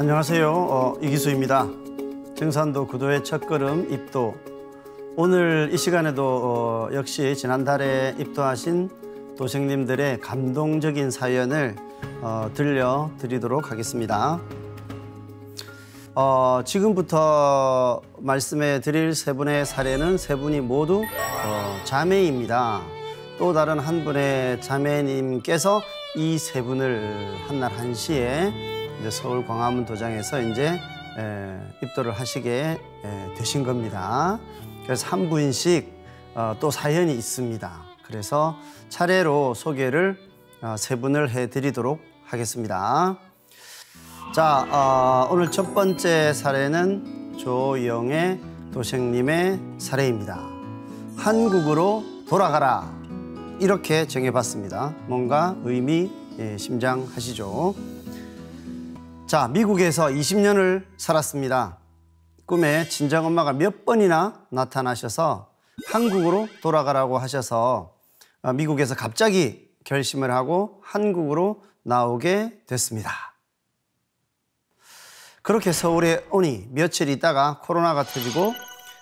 안녕하세요. 이기수입니다. 증산도 구도의 첫걸음 입도. 오늘 이 시간에도 역시 지난달에 입도하신 도생님들의 감동적인 사연을 들려드리도록 하겠습니다. 지금부터 말씀해 드릴 세 분의 사례는 세 분이 모두 자매입니다. 또 다른 한 분의 자매님께서 이 세 분을 한날 1시에 이제 서울 광화문 도장에서 이제 입도를 하시게 되신 겁니다. 그래서 한 분씩 또 사연이 있습니다. 그래서 차례로 소개를 세 분을 해드리도록 하겠습니다. 자, 오늘 첫 번째 사례는 조영애 도생님의 사례입니다. 한국으로 돌아가라, 이렇게 정해봤습니다. 뭔가 의미심장하시죠? 자, 미국에서 20년을 살았습니다. 꿈에 친정엄마가 몇 번이나 나타나셔서 한국으로 돌아가라고 하셔서 미국에서 갑자기 결심을 하고 한국으로 나오게 됐습니다. 그렇게 서울에 오니 며칠 있다가 코로나가 터지고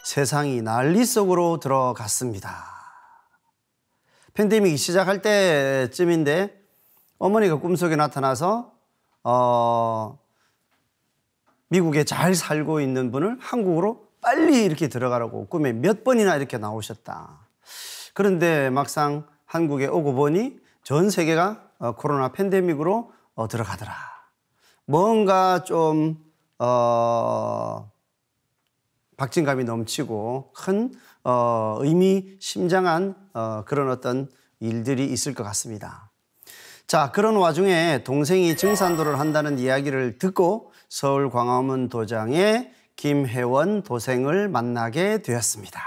세상이 난리 속으로 들어갔습니다. 팬데믹이 시작할 때쯤인데 어머니가 꿈속에 나타나서 미국에 잘 살고 있는 분을 한국으로 빨리 이렇게 들어가라고 꿈에 몇 번이나 이렇게 나오셨다. 그런데 막상 한국에 오고 보니 전 세계가 코로나 팬데믹으로 들어가더라. 뭔가 좀 박진감이 넘치고 큰 의미심장한 그런 어떤 일들이 있을 것 같습니다. 자, 그런 와중에 동생이 증산도를 한다는 이야기를 듣고 서울 광화문 도장에 김혜원 도생을 만나게 되었습니다.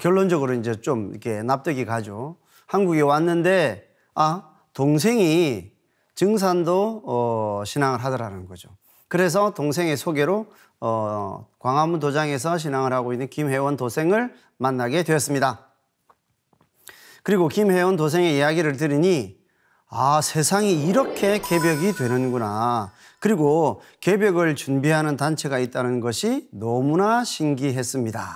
결론적으로 이제 좀 이렇게 납득이 가죠. 한국에 왔는데 동생이 증산도 신앙을 하더라는 거죠. 그래서 동생의 소개로 광화문 도장에서 신앙을 하고 있는 김혜원 도생을 만나게 되었습니다. 그리고 김혜원 도생의 이야기를 들으니 세상이 이렇게 개벽이 되는구나. 그리고 개벽을 준비하는 단체가 있다는 것이 너무나 신기했습니다.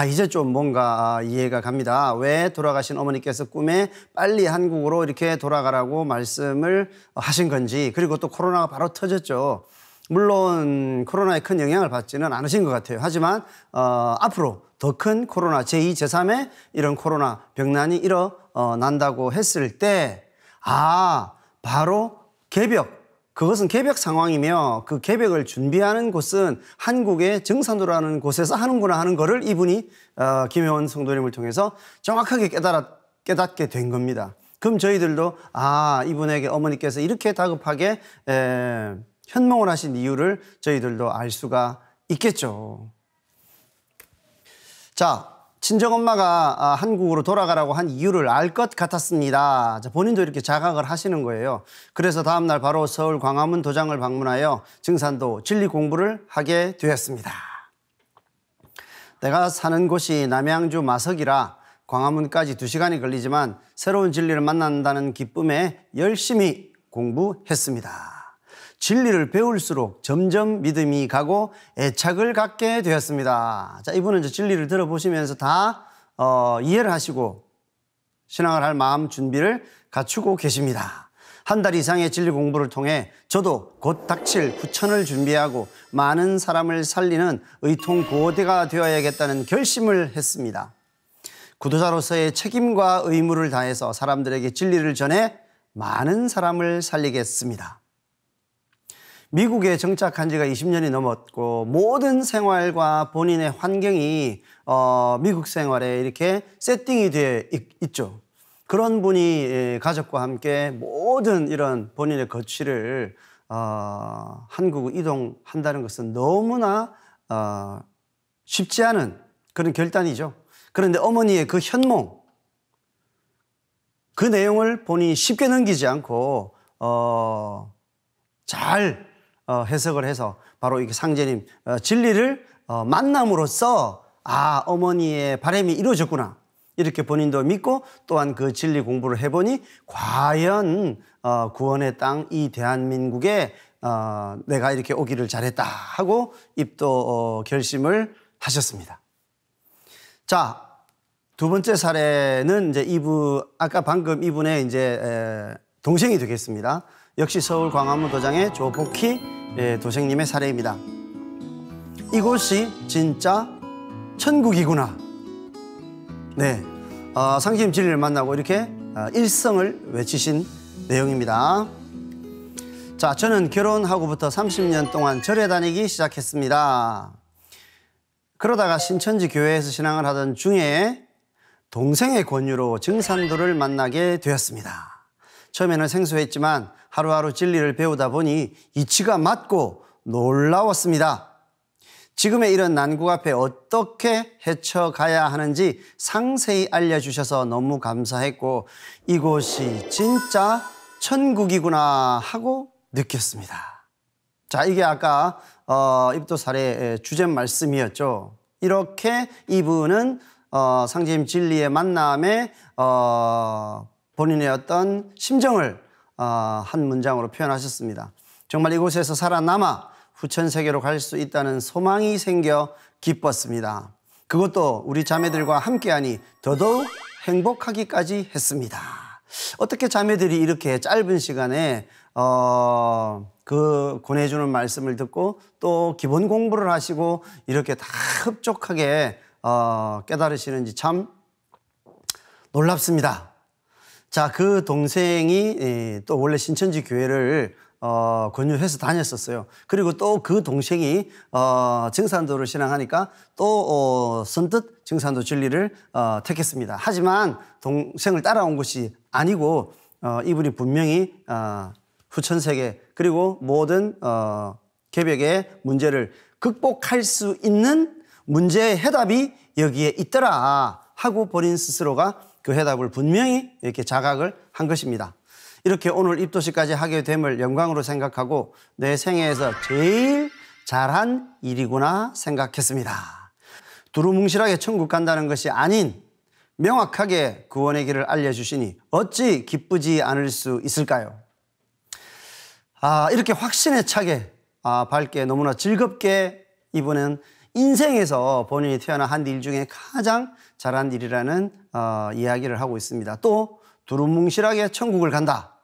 이제 좀 뭔가 이해가 갑니다. 왜 돌아가신 어머니께서 꿈에 빨리 한국으로 이렇게 돌아가라고 말씀을 하신 건지, 그리고 또 코로나가 바로 터졌죠. 물론 코로나에 큰 영향을 받지는 않으신 것 같아요. 하지만 앞으로 더 큰 코로나, 제2, 제3의 이런 코로나 병난이 일어난다고 했을 때 바로 개벽, 그것은 개벽 상황이며 그 개벽을 준비하는 곳은 한국의 증산도라는 곳에서 하는구나 하는 거를 이분이 김혜원 성도님을 통해서 정확하게 깨닫게 된 겁니다. 그럼 저희들도 이분에게 어머니께서 이렇게 다급하게 현몽을 하신 이유를 저희들도 알 수가 있겠죠. 자, 친정엄마가 한국으로 돌아가라고 한 이유를 알 것 같았습니다. 본인도 이렇게 자각을 하시는 거예요. 그래서 다음날 바로 서울 광화문 도장을 방문하여 증산도 진리 공부를 하게 되었습니다. 내가 사는 곳이 남양주 마석이라 광화문까지 2시간이 걸리지만 새로운 진리를 만난다는 기쁨에 열심히 공부했습니다. 진리를 배울수록 점점 믿음이 가고 애착을 갖게 되었습니다. 자, 이분은 이제 진리를 들어보시면서 다 이해를 하시고 신앙을 할 마음 준비를 갖추고 계십니다. 한 달 이상의 진리 공부를 통해 저도 곧 닥칠 후천을 준비하고 많은 사람을 살리는 의통구호대가 되어야겠다는 결심을 했습니다. 구도자로서의 책임과 의무를 다해서 사람들에게 진리를 전해 많은 사람을 살리겠습니다. 미국에 정착한 지가 20년이 넘었고 모든 생활과 본인의 환경이 미국 생활에 이렇게 세팅이 되어 있죠. 그런 분이 가족과 함께 모든 이런 본인의 거취를 한국으로 이동한다는 것은 너무나 쉽지 않은 그런 결단이죠. 그런데 어머니의 그 현몽, 그 내용을 본인이 쉽게 넘기지 않고 잘 해석을 해서 바로 이 상제님 진리를 만남으로써 어머니의 바람이 이루어졌구나. 이렇게 본인도 믿고 또한 그 진리 공부를 해보니 과연 구원의 땅 이 대한민국에 내가 이렇게 오기를 잘했다 하고 입도 결심을 하셨습니다. 자, 두 번째 사례는 이제 아까 방금 이분의 이제 동생이 되겠습니다. 역시 서울 광화문 도장의 조복희 도생님의 사례입니다. 이곳이 진짜 천국이구나. 네, 상심 진리를 만나고 이렇게 일성을 외치신 내용입니다. 자, 저는 결혼하고부터 30년 동안 절에 다니기 시작했습니다. 그러다가 신천지 교회에서 신앙을 하던 중에 동생의 권유로 증산도를 만나게 되었습니다. 처음에는 생소했지만 하루하루 진리를 배우다 보니 이치가 맞고 놀라웠습니다. 지금의 이런 난국 앞에 어떻게 헤쳐가야 하는지 상세히 알려주셔서 너무 감사했고 이곳이 진짜 천국이구나 하고 느꼈습니다. 자, 이게 아까 입도 사례의 주제 말씀이었죠. 이렇게 이분은 상심 진리의 만남에 본인의 어떤 심정을 한 문장으로 표현하셨습니다. 정말 이곳에서 살아남아 후천세계로 갈 수 있다는 소망이 생겨 기뻤습니다. 그것도 우리 자매들과 함께하니 더더욱 행복하기까지 했습니다. 어떻게 자매들이 이렇게 짧은 시간에 그 권해주는 말씀을 듣고 또 기본 공부를 하시고 이렇게 다 흡족하게 깨달으시는지 참 놀랍습니다. 자, 그 동생이 또 원래 신천지 교회를 권유해서 다녔었어요. 그리고 또 그 동생이 증산도를 신앙하니까 또 선뜻 증산도 진리를 택했습니다. 하지만 동생을 따라온 것이 아니고 이분이 분명히 후천세계 그리고 모든 개벽의 문제를 극복할 수 있는 문제의 해답이 여기에 있더라 하고 본인 스스로가 그 해답을 분명히 이렇게 자각을 한 것입니다. 이렇게 오늘 입도식까지 하게 됨을 영광으로 생각하고 내 생애에서 제일 잘한 일이구나 생각했습니다. 두루뭉실하게 천국 간다는 것이 아닌 명확하게 구원의 길을 알려주시니 어찌 기쁘지 않을 수 있을까요? 이렇게 확신에 차게 밝게 너무나 즐겁게 이분은 인생에서 본인이 태어난 한 일 중에 가장 잘한 일이라는 이야기를 하고 있습니다. 또 두루뭉실하게 천국을 간다.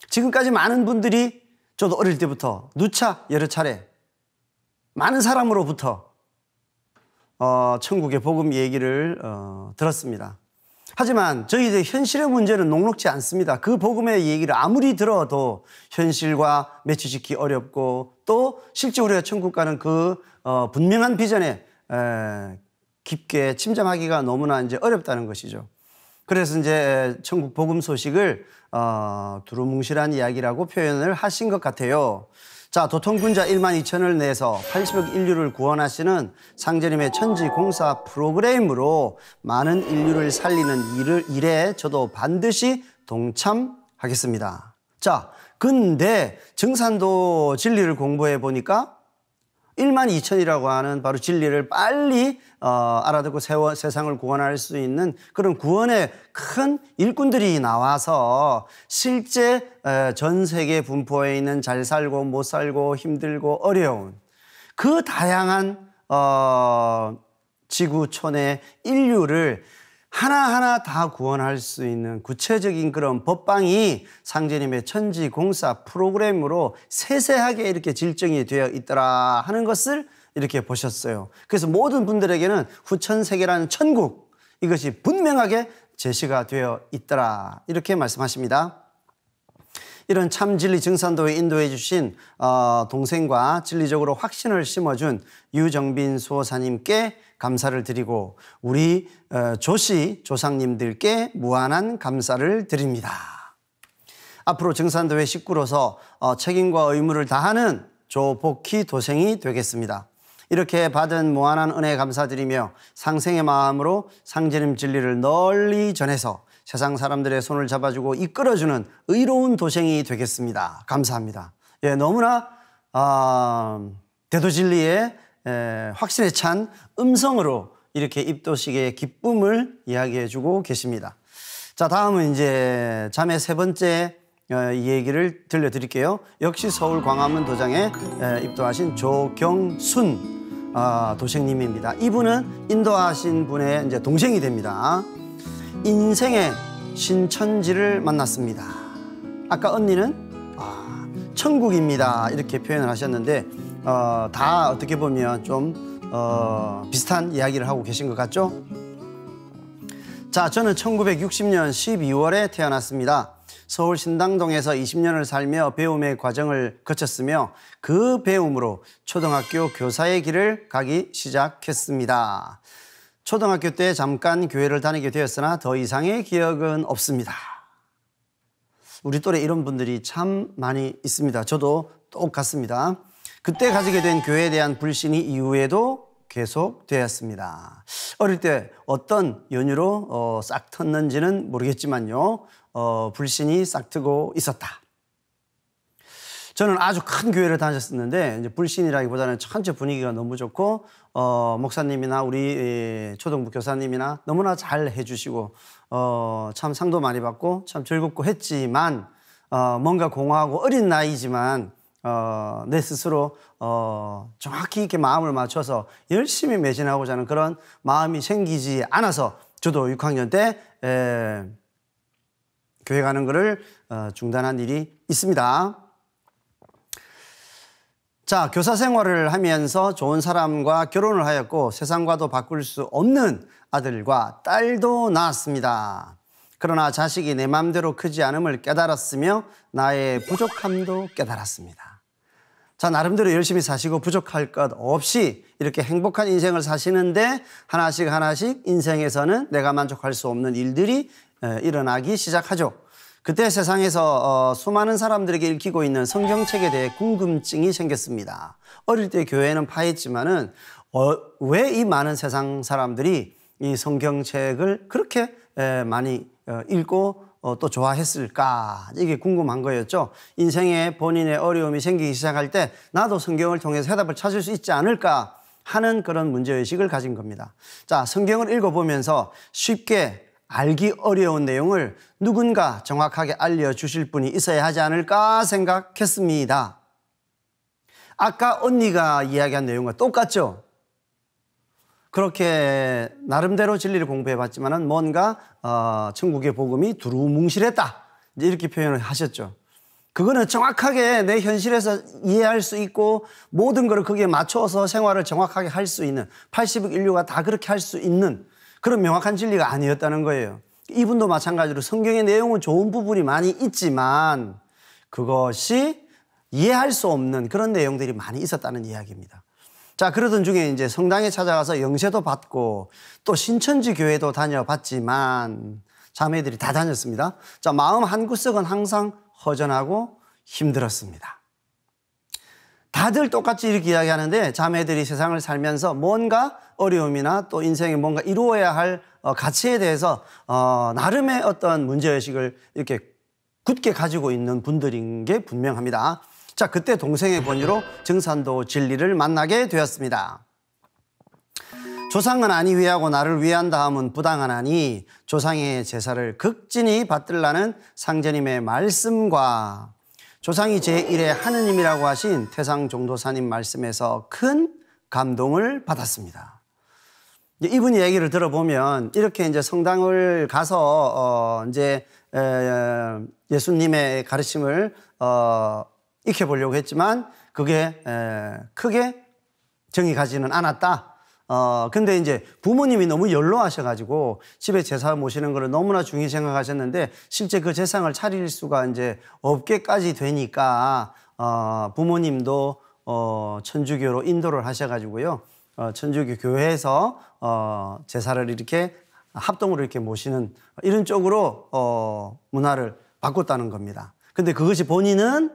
지금까지 많은 분들이 저도 어릴 때부터 누차 여러 차례 많은 사람으로부터 천국의 복음 얘기를 들었습니다. 하지만 저희들 현실의 문제는 녹록지 않습니다. 그 복음의 얘기를 아무리 들어도 현실과 매치짓기 어렵고 또 실제 우리가 천국 가는 그 분명한 비전에 깊게 침잠하기가 너무나 이제 어렵다는 것이죠. 그래서 이제 천국 복음 소식을 두루뭉실한 이야기라고 표현을 하신 것 같아요. 자, 도통군자 1만 2천을 내서 80억 인류를 구원하시는 상제님의 천지 공사 프로그램으로 많은 인류를 살리는 일에 저도 반드시 동참하겠습니다. 자, 근데 증산도 진리를 공부해 보니까 1만 2천이라고 하는 바로 진리를 빨리 알아듣고 세상을 구원할 수 있는 그런 구원의 큰 일꾼들이 나와서 실제 전 세계 분포에 있는 잘 살고 못 살고 힘들고 어려운 그 다양한 지구촌의 인류를 하나하나 다 구원할 수 있는 구체적인 그런 법방이 상제님의 천지공사 프로그램으로 세세하게 이렇게 질정이 되어 있더라 하는 것을 이렇게 보셨어요. 그래서 모든 분들에게는 후천세계라는 천국 이것이 분명하게 제시가 되어 있더라 이렇게 말씀하십니다. 이런 참 진리 증산도에 인도해 주신 동생과 진리적으로 확신을 심어준 유정빈 수호사님께 감사를 드리고 우리 조씨 조상님들께 무한한 감사를 드립니다. 앞으로 증산도회 식구로서 책임과 의무를 다하는 조복희 도생이 되겠습니다. 이렇게 받은 무한한 은혜에 감사드리며 상생의 마음으로 상제님 진리를 널리 전해서 세상 사람들의 손을 잡아주고 이끌어주는 의로운 도생이 되겠습니다. 감사합니다. 예, 너무나 대도진리의 확신에 찬 음성으로 이렇게 입도식의 기쁨을 이야기해 주고 계십니다. 자, 다음은 이제 자매 세 번째 이 얘기를 들려드릴게요. 역시 서울 광화문 도장에 입도하신 조경순 도생님입니다. 이분은 인도하신 분의 이제 동생이 됩니다. 인생의 신천지를 만났습니다. 아까 언니는 천국입니다 이렇게 표현을 하셨는데 다 어떻게 보면 좀 비슷한 이야기를 하고 계신 것 같죠? 자, 저는 1960년 12월에 태어났습니다. 서울 신당동에서 20년을 살며 배움의 과정을 거쳤으며 그 배움으로 초등학교 교사의 길을 가기 시작했습니다. 초등학교 때 잠깐 교회를 다니게 되었으나 더 이상의 기억은 없습니다. 우리 또래 이런 분들이 참 많이 있습니다. 저도 똑같습니다. 그때 가지게 된 교회에 대한 불신이 이후에도 계속되었습니다. 어릴 때 어떤 연유로 싹 텄는지는 모르겠지만요. 불신이 싹트고 있었다. 저는 아주 큰 교회를 다녔었는데 이제 불신이라기보다는 전체 분위기가 너무 좋고 목사님이나 우리 초등부 교사님이나 너무나 잘 해주시고 참 상도 많이 받고 참 즐겁고 했지만 뭔가 공허하고 어린 나이지만 내 스스로 정확히 이렇게 마음을 맞춰서 열심히 매진하고자 하는 그런 마음이 생기지 않아서 저도 6학년 때 교회 가는 거를 중단한 일이 있습니다. 자, 교사 생활을 하면서 좋은 사람과 결혼을 하였고 세상과도 바꿀 수 없는 아들과 딸도 낳았습니다. 그러나 자식이 내 마음대로 크지 않음을 깨달았으며 나의 부족함도 깨달았습니다. 자, 나름대로 열심히 사시고 부족할 것 없이 이렇게 행복한 인생을 사시는데 하나씩 인생에서는 내가 만족할 수 없는 일들이 일어나기 시작하죠. 그때 세상에서 수많은 사람들에게 읽히고 있는 성경책에 대해 궁금증이 생겼습니다. 어릴 때 교회는 파했지만은 왜 이 많은 세상 사람들이 이 성경책을 그렇게 많이 읽고 또 좋아했을까? 이게 궁금한 거였죠. 인생에 본인의 어려움이 생기기 시작할 때 나도 성경을 통해서 해답을 찾을 수 있지 않을까 하는 그런 문제의식을 가진 겁니다. 자, 성경을 읽어보면서 쉽게 알기 어려운 내용을 누군가 정확하게 알려주실 분이 있어야 하지 않을까 생각했습니다. 아까 언니가 이야기한 내용과 똑같죠? 그렇게 나름대로 진리를 공부해봤지만 뭔가 천국의 복음이 두루뭉실했다 이렇게 표현을 하셨죠. 그거는 정확하게 내 현실에서 이해할 수 있고 모든 걸 거기에 맞춰서 생활을 정확하게 할 수 있는 80억 인류가 다 그렇게 할 수 있는 그런 명확한 진리가 아니었다는 거예요. 이분도 마찬가지로 성경의 내용은 좋은 부분이 많이 있지만 그것이 이해할 수 없는 그런 내용들이 많이 있었다는 이야기입니다. 자, 그러던 중에 이제 성당에 찾아가서 영세도 받고 또 신천지 교회도 다녀봤지만 자매들이 다 다녔습니다. 자, 마음 한구석은 항상 허전하고 힘들었습니다. 다들 똑같이 이렇게 이야기하는데 자매들이 세상을 살면서 뭔가 어려움이나 또 인생에 뭔가 이루어야 할 가치에 대해서 나름의 어떤 문제의식을 이렇게 굳게 가지고 있는 분들인 게 분명합니다. 자, 그때 동생의 권유로 증산도 진리를 만나게 되었습니다. 조상은 아니 위하고 나를 위한다 함은 부당하나니 조상의 제사를 극진히 받들라는 상제님의 말씀과 조상이 제1의 하느님이라고 하신 태상종도사님 말씀에서 큰 감동을 받았습니다. 이분 얘기를 들어보면 이렇게 이제 성당을 가서 이제 예수님의 가르침을 익혀보려고 했지만 그게 크게 정이 가지는 않았다. 근데 이제 부모님이 너무 연로하셔가지고 집에 제사 모시는 거를 너무나 중요히 생각하셨는데 실제 그 제상을 차릴 수가 이제 없게까지 되니까 부모님도 천주교로 인도를 하셔가지고요. 천주교 교회에서 제사를 이렇게 합동으로 이렇게 모시는 이런 쪽으로 문화를 바꿨다는 겁니다. 근데 그것이 본인은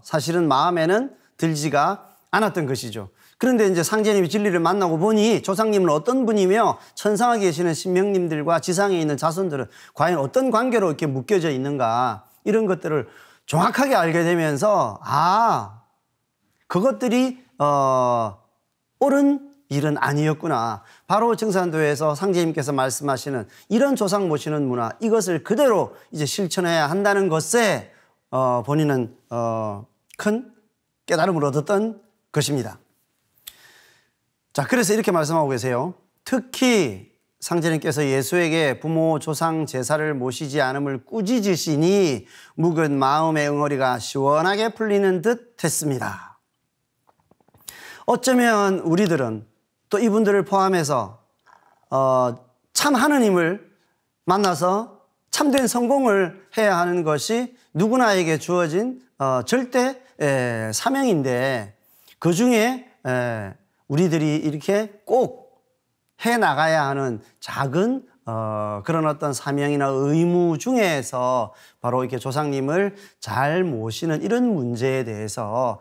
사실은 마음에는 들지가 않았던 것이죠. 그런데 이제 상제님이 진리를 만나고 보니 조상님은 어떤 분이며 천상에 계시는 신명님들과 지상에 있는 자손들은 과연 어떤 관계로 이렇게 묶여져 있는가 이런 것들을 정확하게 알게 되면서 그것들이 옳은 일은 아니었구나. 바로 증산도에서 상제님께서 말씀하시는 이런 조상 모시는 문화, 이것을 그대로 이제 실천해야 한다는 것에 본인은 큰 깨달음을 얻었던 것입니다. 자, 그래서 이렇게 말씀하고 계세요. 특히 상제님께서 예수에게 부모 조상 제사를 모시지 않음을 꾸짖으시니 묵은 마음의 응어리가 시원하게 풀리는 듯 했습니다. 어쩌면 우리들은 또 이분들을 포함해서 참 하느님을 만나서 참된 성공을 해야 하는 것이 누구나에게 주어진 절대 사명인데, 그중에 우리들이 이렇게 꼭 해나가야 하는 작은 그런 어떤 사명이나 의무 중에서 바로 이렇게 조상님을 잘 모시는 이런 문제에 대해서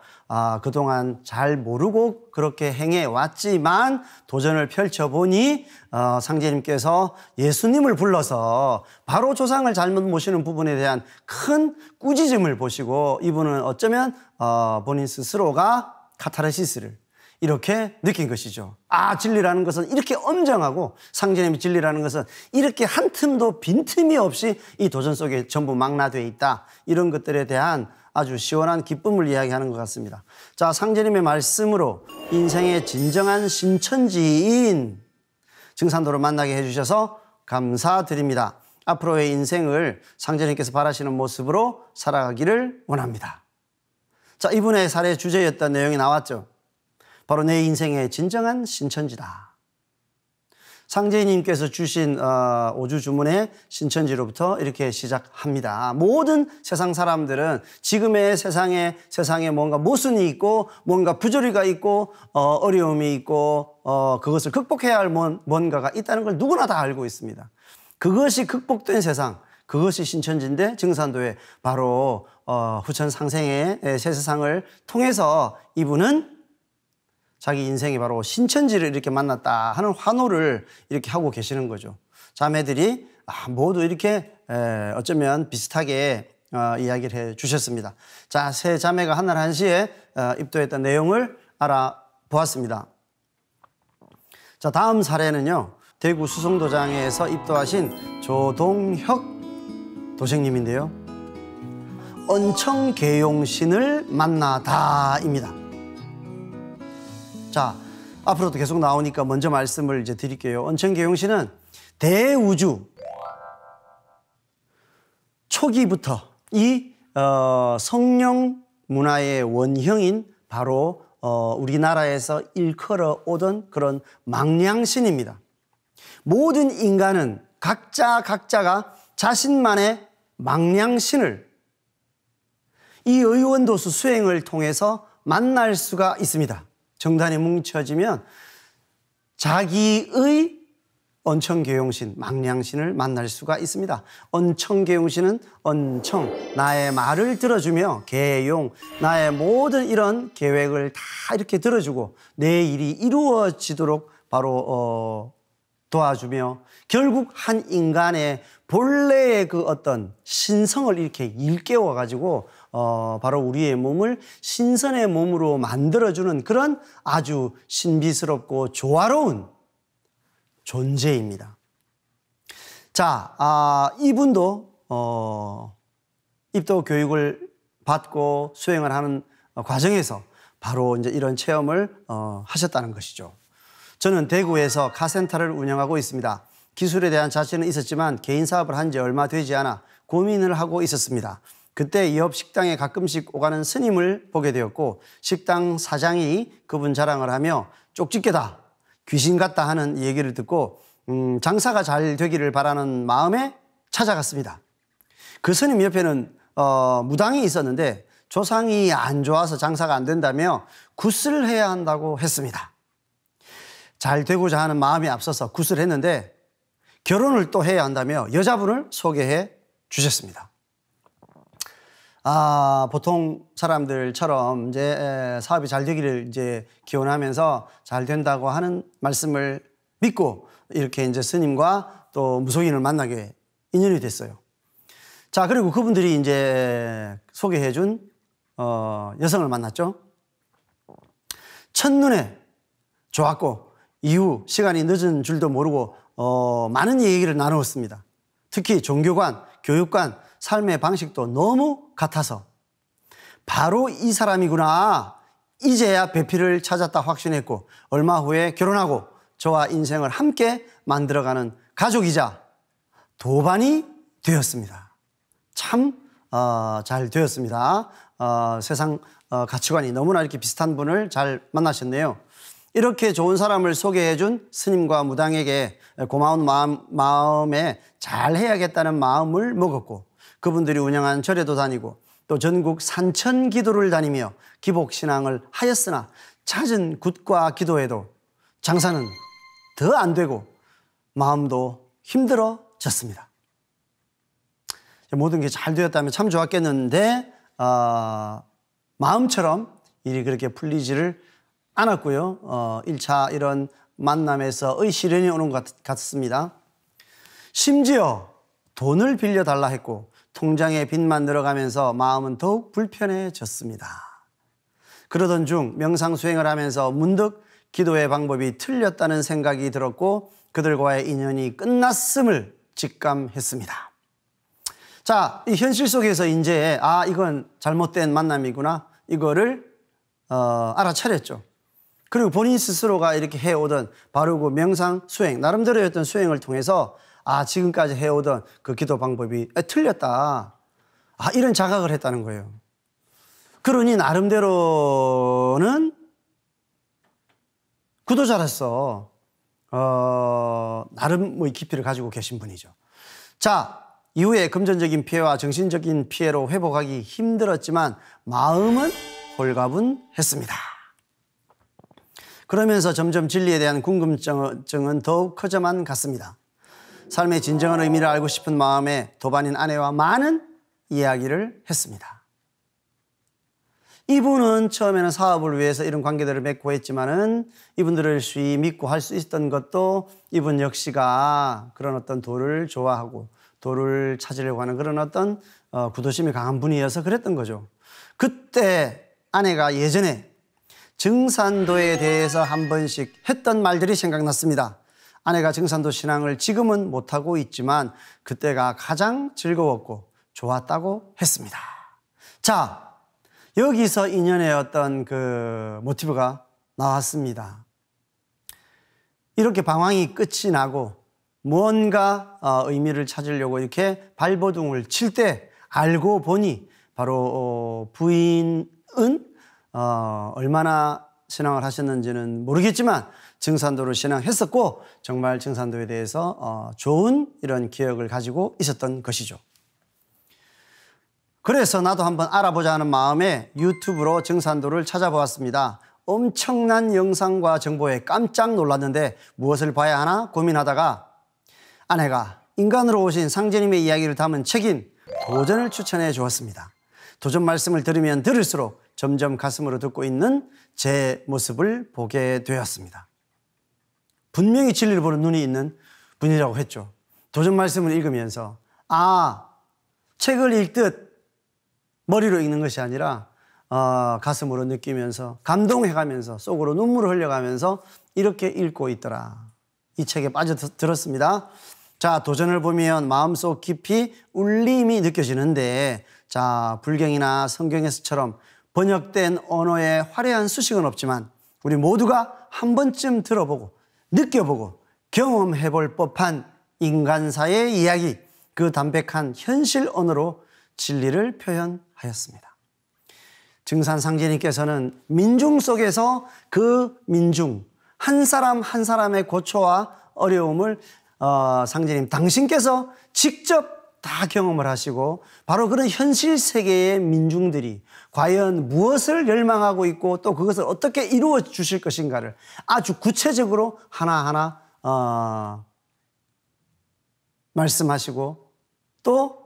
그동안 잘 모르고 그렇게 행해왔지만 도전을 펼쳐보니 상제님께서 예수님을 불러서 바로 조상을 잘못 모시는 부분에 대한 큰 꾸짖음을 보시고, 이분은 어쩌면 본인 스스로가 카타르시스를 이렇게 느낀 것이죠. 진리라는 것은 이렇게 엄정하고 상제님의 진리라는 것은 이렇게 한 틈도 빈틈이 없이 이 도전 속에 전부 망라되어 있다. 이런 것들에 대한 아주 시원한 기쁨을 이야기하는 것 같습니다. 자, 상제님의 말씀으로 인생의 진정한 신천지인 증산도를 만나게 해주셔서 감사드립니다. 앞으로의 인생을 상제님께서 바라시는 모습으로 살아가기를 원합니다. 자, 이분의 사례 주제였던 내용이 나왔죠. 바로 내 인생의 진정한 신천지다. 상제님께서 주신 5주 주문의 신천지로부터 이렇게 시작합니다. 모든 세상 사람들은 지금의 세상에 뭔가 모순이 있고 뭔가 부조리가 있고 어려움이 있고 그것을 극복해야 할 뭔가가 있다는 걸 누구나 다 알고 있습니다. 그것이 극복된 세상, 그것이 신천지인데, 증산도에 바로 후천 상생의 새 세상을 통해서 이분은 자기 인생이 바로 신천지를 이렇게 만났다 하는 환호를 이렇게 하고 계시는 거죠. 자매들이 모두 이렇게 어쩌면 비슷하게 이야기를 해 주셨습니다. 자, 세 자매가 한날 한시에 입도했던 내용을 알아보았습니다. 자, 다음 사례는요, 대구 수성도장에서 입도하신 조동혁 도생님인데요. 언청계용신을 만나다입니다. 자, 앞으로도 계속 나오니까 먼저 말씀을 이제 드릴게요. 언청계용신은 대우주 초기부터 이 성령 문화의 원형인 바로 우리나라에서 일컬어 오던 그런 망량신입니다. 모든 인간은 각자가 자신만의 망량신을 이 의원도수 수행을 통해서 만날 수가 있습니다. 정단이 뭉쳐지면 자기의 언청계용신, 망량신을 만날 수가 있습니다. 언청계용신은 언청, 나의 말을 들어주며, 계용, 나의 모든 이런 계획을 다 이렇게 들어주고 내 일이 이루어지도록 바로 도와주며, 결국 한 인간의 본래의 그 어떤 신성을 이렇게 일깨워가지고 바로 우리의 몸을 신선의 몸으로 만들어주는 그런 아주 신비스럽고 조화로운 존재입니다. 자, 이분도 입도 교육을 받고 수행을 하는 과정에서 바로 이제 이런 체험을 하셨다는 것이죠. 저는 대구에서 카센터를 운영하고 있습니다. 기술에 대한 자신은 있었지만 개인 사업을 한 지 얼마 되지 않아 고민을 하고 있었습니다. 그때 옆 식당에 가끔씩 오가는 스님을 보게 되었고, 식당 사장이 그분 자랑을 하며 쪽집게다, 귀신 같다 하는 얘기를 듣고 장사가 잘 되기를 바라는 마음에 찾아갔습니다. 그 스님 옆에는 무당이 있었는데 조상이 안 좋아서 장사가 안 된다며 굿을 해야 한다고 했습니다. 잘 되고자 하는 마음이 앞서서 굿을 했는데 결혼을 또 해야 한다며 여자분을 소개해 주셨습니다. 보통 사람들처럼 이제 사업이 잘 되기를 이제 기원하면서 잘 된다고 하는 말씀을 믿고 이렇게 이제 스님과 또 무속인을 만나게 인연이 됐어요. 자, 그리고 그분들이 이제 소개해 준 여성을 만났죠. 첫눈에 좋았고 이후 시간이 늦은 줄도 모르고 많은 얘기를 나누었습니다. 특히 종교관, 교육관, 삶의 방식도 너무 같아서 바로 이 사람이구나. 이제야 배필을 찾았다 확신했고 얼마 후에 결혼하고 저와 인생을 함께 만들어가는 가족이자 도반이 되었습니다. 참 잘 되었습니다. 세상 가치관이 너무나 이렇게 비슷한 분을 잘 만나셨네요. 이렇게 좋은 사람을 소개해준 스님과 무당에게 고마운 마음에 잘해야겠다는 마음을 먹었고 그분들이 운영한 절에도 다니고 또 전국 산천 기도를 다니며 기복신앙을 하였으나 잦은 굿과 기도에도 장사는 더 안 되고 마음도 힘들어졌습니다. 모든 게 잘 되었다면 참 좋았겠는데 마음처럼 일이 그렇게 풀리지를 않았고요. 1차 이런 만남에서의 시련이 오는 것 같습니다. 심지어 돈을 빌려달라 했고 통장에 빚만 늘어가면서 마음은 더욱 불편해졌습니다. 그러던 중 명상 수행을 하면서 문득 기도의 방법이 틀렸다는 생각이 들었고 그들과의 인연이 끝났음을 직감했습니다. 자, 이 현실 속에서 이제 이건 잘못된 만남이구나 이거를 알아차렸죠. 그리고 본인 스스로가 이렇게 해오던 바르고 명상 수행 나름대로의 어떤 수행을 통해서 지금까지 해오던 그 기도 방법이 틀렸다. 이런 자각을 했다는 거예요. 그러니 나름대로는 구도자로서 나름 깊이를 가지고 계신 분이죠. 자, 이후에 금전적인 피해와 정신적인 피해로 회복하기 힘들었지만 마음은 홀가분했습니다. 그러면서 점점 진리에 대한 궁금증은 더욱 커져만 갔습니다. 삶의 진정한 의미를 알고 싶은 마음에 도반인 아내와 많은 이야기를 했습니다. 이분은 처음에는 사업을 위해서 이런 관계들을 맺고 했지만은 이분들을 쉬이 믿고 할 수 있었던 것도 이분 역시가 그런 어떤 도를 좋아하고 도를 찾으려고 하는 그런 어떤 구도심이 강한 분이어서 그랬던 거죠. 그때 아내가 예전에 증산도에 대해서 한 번씩 했던 말들이 생각났습니다. 아내가 증산도 신앙을 지금은 못하고 있지만 그때가 가장 즐거웠고 좋았다고 했습니다. 자, 여기서 인연의 어떤 그 모티브가 나왔습니다. 이렇게 방황이 끝이 나고 무언가 의미를 찾으려고 이렇게 발버둥을 칠 때 알고 보니 바로 부인은 얼마나 신앙을 하셨는지는 모르겠지만 증산도를 신앙했었고 정말 증산도에 대해서 좋은 이런 기억을 가지고 있었던 것이죠. 그래서 나도 한번 알아보자 하는 마음에 유튜브로 증산도를 찾아보았습니다. 엄청난 영상과 정보에 깜짝 놀랐는데 무엇을 봐야 하나 고민하다가 아내가 인간으로 오신 상제님의 이야기를 담은 책인 도전을 추천해 주었습니다. 도전 말씀을 들으면 들을수록 점점 가슴으로 듣고 있는 제 모습을 보게 되었습니다. 분명히 진리를 보는 눈이 있는 분이라고 했죠. 도전 말씀을 읽으면서 책을 읽듯 머리로 읽는 것이 아니라 가슴으로 느끼면서 감동해가면서 속으로 눈물을 흘려가면서 이렇게 읽고 있더라. 이 책에 빠져들었습니다. 자, 도전을 보면 마음속 깊이 울림이 느껴지는데 자, 불경이나 성경에서처럼 번역된 언어의 화려한 수식은 없지만 우리 모두가 한 번쯤 들어보고 느껴보고 경험해볼 법한 인간사의 이야기, 그 담백한 현실 언어로 진리를 표현하였습니다. 증산상제님께서는 민중 속에서 그 민중 한 사람 한 사람의 고초와 어려움을 상제님 당신께서 직접 다 경험을 하시고 바로 그런 현실 세계의 민중들이 과연 무엇을 열망하고 있고 또 그것을 어떻게 이루어 주실 것인가를 아주 구체적으로 하나하나 말씀하시고 또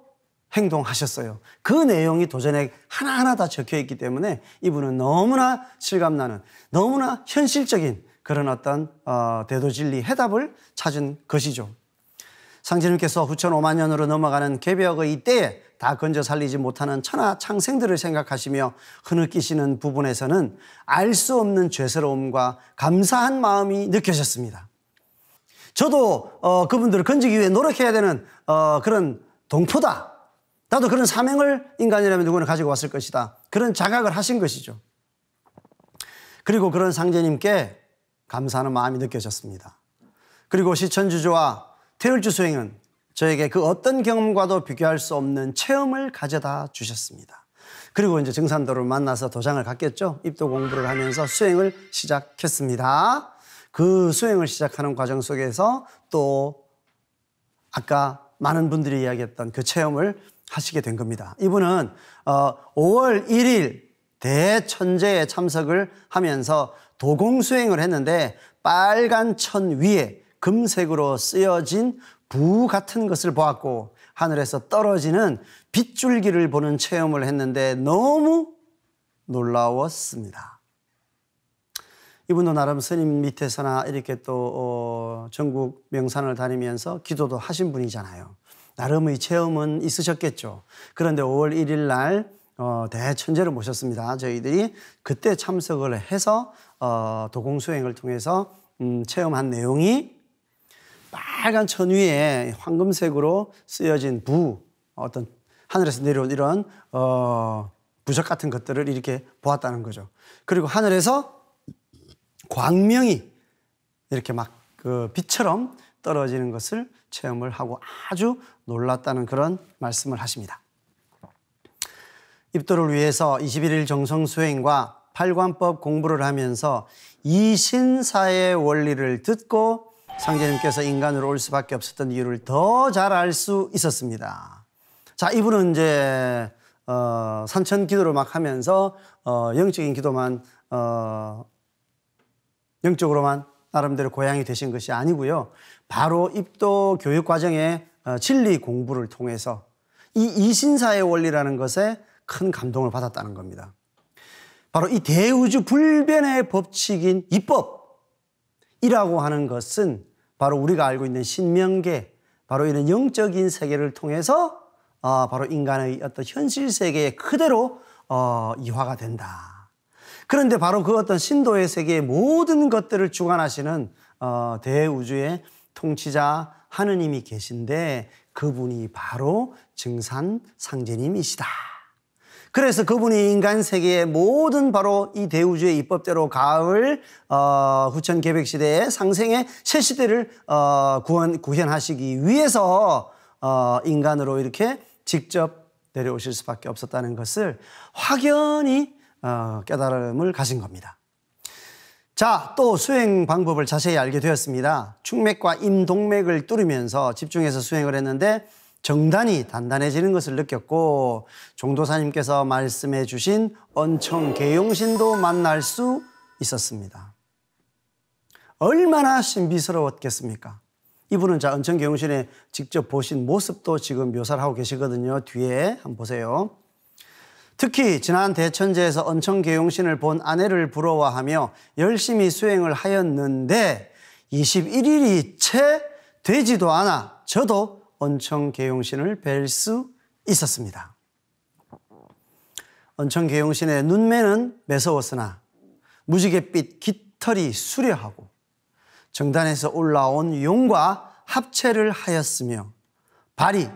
행동하셨어요. 그 내용이 도전에 하나하나 다 적혀 있기 때문에 이분은 너무나 실감나는 너무나 현실적인 그런 어떤 대도진리 해답을 찾은 것이죠. 상제님께서 후천 5만 년으로 넘어가는 개벽의 이때에 다 건져 살리지 못하는 천하 창생들을 생각하시며 흐느끼시는 부분에서는 알 수 없는 죄스러움과 감사한 마음이 느껴졌습니다. 저도 그분들을 건지기 위해 노력해야 되는 그런 동포다. 나도 그런 사명을 인간이라면 누구나 가지고 왔을 것이다. 그런 자각을 하신 것이죠. 그리고 그런 상제님께 감사하는 마음이 느껴졌습니다. 그리고 시천주조와 태울주 수행은 저에게 그 어떤 경험과도 비교할 수 없는 체험을 가져다 주셨습니다. 그리고 이제 증산도를 만나서 도장을 갖겠죠. 입도 공부를 하면서 수행을 시작했습니다. 그 수행을 시작하는 과정 속에서 또 아까 많은 분들이 이야기했던 그 체험을 하시게 된 겁니다. 이분은 5월 1일 대천제에 참석을 하면서 도공수행을 했는데 빨간 천 위에 금색으로 쓰여진 부 같은 것을 보았고 하늘에서 떨어지는 빗줄기를 보는 체험을 했는데 너무 놀라웠습니다. 이분도 나름 스님 밑에서나 이렇게 또 전국 명산을 다니면서 기도도 하신 분이잖아요. 나름의 체험은 있으셨겠죠. 그런데 5월 1일 날 대천제를 모셨습니다. 저희들이 그때 참석을 해서 도공수행을 통해서 체험한 내용이 빨간 천 위에 황금색으로 쓰여진 부, 어떤 하늘에서 내려온 이런 부적 같은 것들을 이렇게 보았다는 거죠. 그리고 하늘에서 광명이 이렇게 막 그 빛처럼 떨어지는 것을 체험을 하고 아주 놀랐다는 그런 말씀을 하십니다. 입도를 위해서 21일 정성수행과 팔관법 공부를 하면서 이신사의 원리를 듣고 상제님께서 인간으로 올 수밖에 없었던 이유를 더 잘 알 수 있었습니다. 자, 이분은 이제 산천 기도를 막 하면서 영적인 기도만 영적으로만 나름대로 고향이 되신 것이 아니고요. 바로 입도 교육 과정의 진리 공부를 통해서 이 이신사의 원리라는 것에 큰 감동을 받았다는 겁니다. 바로 이 대우주 불변의 법칙인 이법이라고 하는 것은 바로 우리가 알고 있는 신명계, 바로 이런 영적인 세계를 통해서 바로 인간의 어떤 현실 세계에 그대로 이화가 된다. 그런데 바로 그 어떤 신도의 세계의 모든 것들을 주관하시는 대우주의 통치자 하느님이 계신데 그분이 바로 증산 상제님이시다. 그래서 그분이 인간 세계의 모든 바로 이 대우주의 입법대로 가을 후천 개백 시대의 상생의 새 시대를 구현하시기 위해서 인간으로 이렇게 직접 내려오실 수밖에 없었다는 것을 확연히 깨달음을 가진 겁니다. 자, 또 수행 방법을 자세히 알게 되었습니다. 축맥과 임동맥을 뚫으면서 집중해서 수행을 했는데 정단이 단단해지는 것을 느꼈고 종도사님께서 말씀해 주신 언청계용신도 만날 수 있었습니다. 얼마나 신비스러웠겠습니까? 이분은 자 언청계용신에 직접 보신 모습도 지금 묘사를 하고 계시거든요. 뒤에 한번 보세요. 특히 지난 대천제에서 언청계용신을 본 아내를 부러워하며 열심히 수행을 하였는데 21일이 채 되지도 않아 저도 언청계용신을 뵐 수 있었습니다. 언청계용신의 눈매는 매서웠으나 무지갯빛 깃털이 수려하고 정단에서 올라온 용과 합체를 하였으며 발이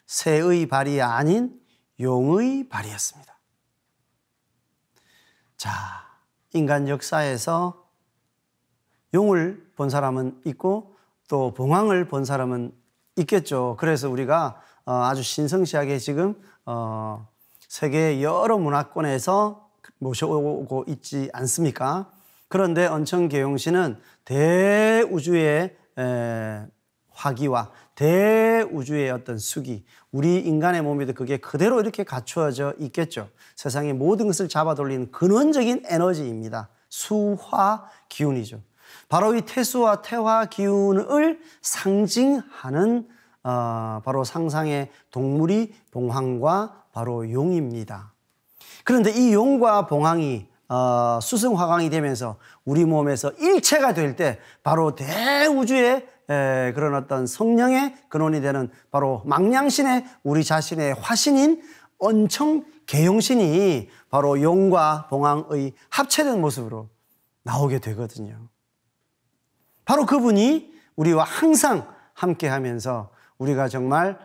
새의 발이 아닌 용의 발이었습니다. 자, 인간 역사에서 용을 본 사람은 있고 또 봉황을 본 사람은 있겠죠. 그래서 우리가 아주 신성시하게 지금 세계 여러 문화권에서 모셔오고 있지 않습니까? 그런데 언청계용신은 대우주의 화기와 대우주의 어떤 수기, 우리 인간의 몸에도 그게 그대로 이렇게 갖추어져 있겠죠. 세상의 모든 것을 잡아돌리는 근원적인 에너지입니다. 수화 기운이죠. 바로 이 태수와 태화 기운을 상징하는 바로 상상의 동물이 봉황과 바로 용입니다. 그런데 이 용과 봉황이 수승화강이 되면서 우리 몸에서 일체가 될 때 바로 대우주의 그런 어떤 성령의 근원이 되는 바로 망량신의 우리 자신의 화신인 언청 계용신이 바로 용과 봉황의 합체된 모습으로 나오게 되거든요. 바로 그분이 우리와 항상 함께하면서 우리가 정말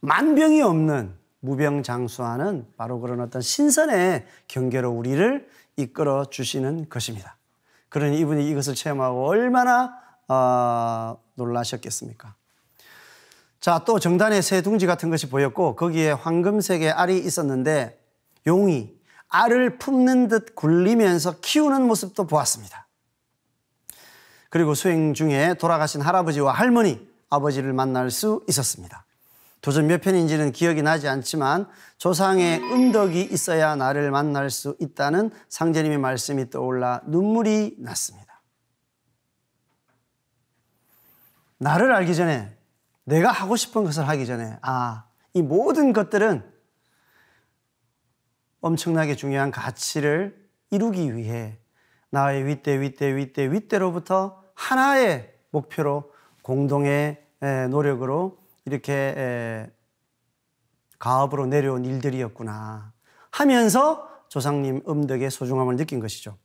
만병이 없는 무병장수하는 바로 그런 어떤 신선의 경계로 우리를 이끌어 주시는 것입니다. 그러니 이분이 이것을 체험하고 얼마나 놀라셨겠습니까? 자, 또 정단에 새 둥지 같은 것이 보였고 거기에 황금색의 알이 있었는데 용이 알을 품는 듯 굴리면서 키우는 모습도 보았습니다. 그리고 수행 중에 돌아가신 할아버지와 할머니, 아버지를 만날 수 있었습니다. 도전 몇 편인지는 기억이 나지 않지만 조상의 음덕이 있어야 나를 만날 수 있다는 상제님의 말씀이 떠올라 눈물이 났습니다. 나를 알기 전에, 내가 하고 싶은 것을 하기 전에 이 모든 것들은 엄청나게 중요한 가치를 이루기 위해 나의 윗대로부터 하나의 목표로 공동의 노력으로 이렇게 가업으로 내려온 일들이었구나 하면서 조상님 음덕의 소중함을 느낀 것이죠.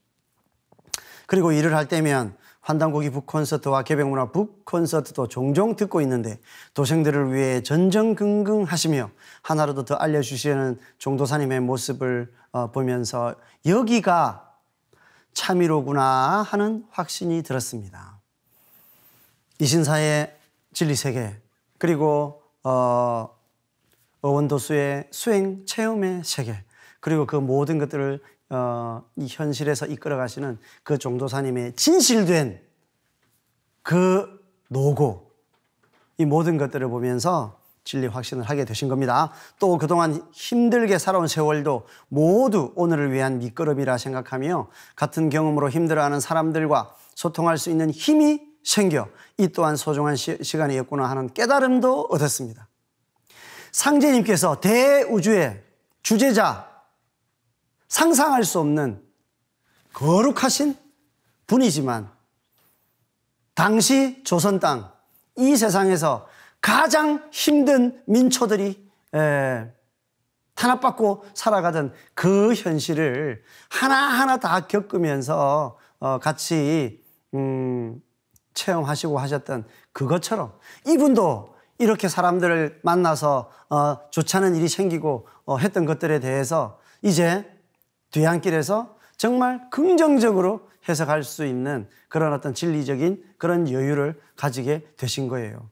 그리고 일을 할 때면 환단고기 북콘서트와 개백문화 북콘서트도 종종 듣고 있는데 도생들을 위해 전전긍긍하시며 하나라도 더 알려주시는 종도사님의 모습을 보면서 여기가 참이로구나 하는 확신이 들었습니다. 이신사의 진리세계, 그리고 어원도수의 수행 체험의 세계, 그리고 그 모든 것들을 이 현실에서 이끌어 가시는 그 종도사님의 진실된 그 노고, 이 모든 것들을 보면서 진리 확신을 하게 되신 겁니다. 또 그동안 힘들게 살아온 세월도 모두 오늘을 위한 밑거름이라 생각하며 같은 경험으로 힘들어하는 사람들과 소통할 수 있는 힘이 생겨 이 또한 소중한 시간이었구나 하는 깨달음도 얻었습니다. 상제님께서 대우주의 주제자, 상상할 수 없는 거룩하신 분이지만 당시 조선 땅, 이 세상에서 가장 힘든 민초들이 탄압받고 살아가던 그 현실을 하나하나 다 겪으면서 같이 체험하시고 하셨던 그것처럼 이분도 이렇게 사람들을 만나서 좋지 않은 일이 생기고 했던 것들에 대해서 이제 뒤안길에서 정말 긍정적으로 해석할 수 있는 그런 어떤 진리적인 그런 여유를 가지게 되신 거예요.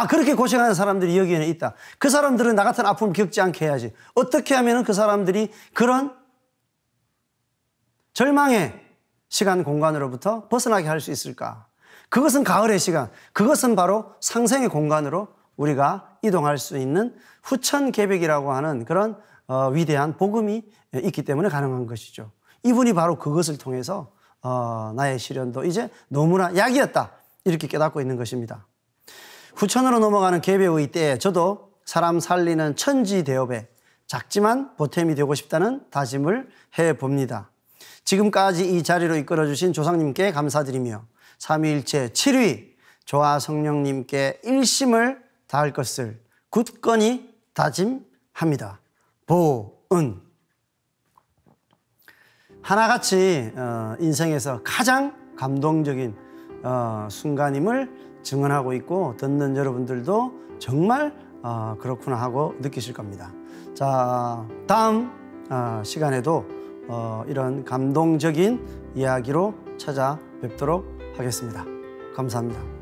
그렇게 고생하는 사람들이 여기에는 있다. 그 사람들은 나 같은 아픔을 겪지 않게 해야지. 어떻게 하면 그 사람들이 그런 절망의 시간 공간으로부터 벗어나게 할 수 있을까? 그것은 가을의 시간, 그것은 바로 상생의 공간으로 우리가 이동할 수 있는 후천계백이라고 하는 그런 위대한 복음이 있기 때문에 가능한 것이죠. 이분이 바로 그것을 통해서 나의 시련도 이제 너무나 약이었다 이렇게 깨닫고 있는 것입니다. 후천으로 넘어가는 계백의 때에 저도 사람 살리는 천지대업에 작지만 보탬이 되고 싶다는 다짐을 해봅니다. 지금까지 이 자리로 이끌어주신 조상님께 감사드리며 삼위일체 7위 조화 성령님께 일심을 다할 것을 굳건히 다짐합니다. 보은. 하나같이 인생에서 가장 감동적인 순간임을 증언하고 있고 듣는 여러분들도 정말 그렇구나 하고 느끼실 겁니다. 자, 다음 시간에도 이런 감동적인 이야기로 찾아뵙도록 하겠습니다. 감사합니다.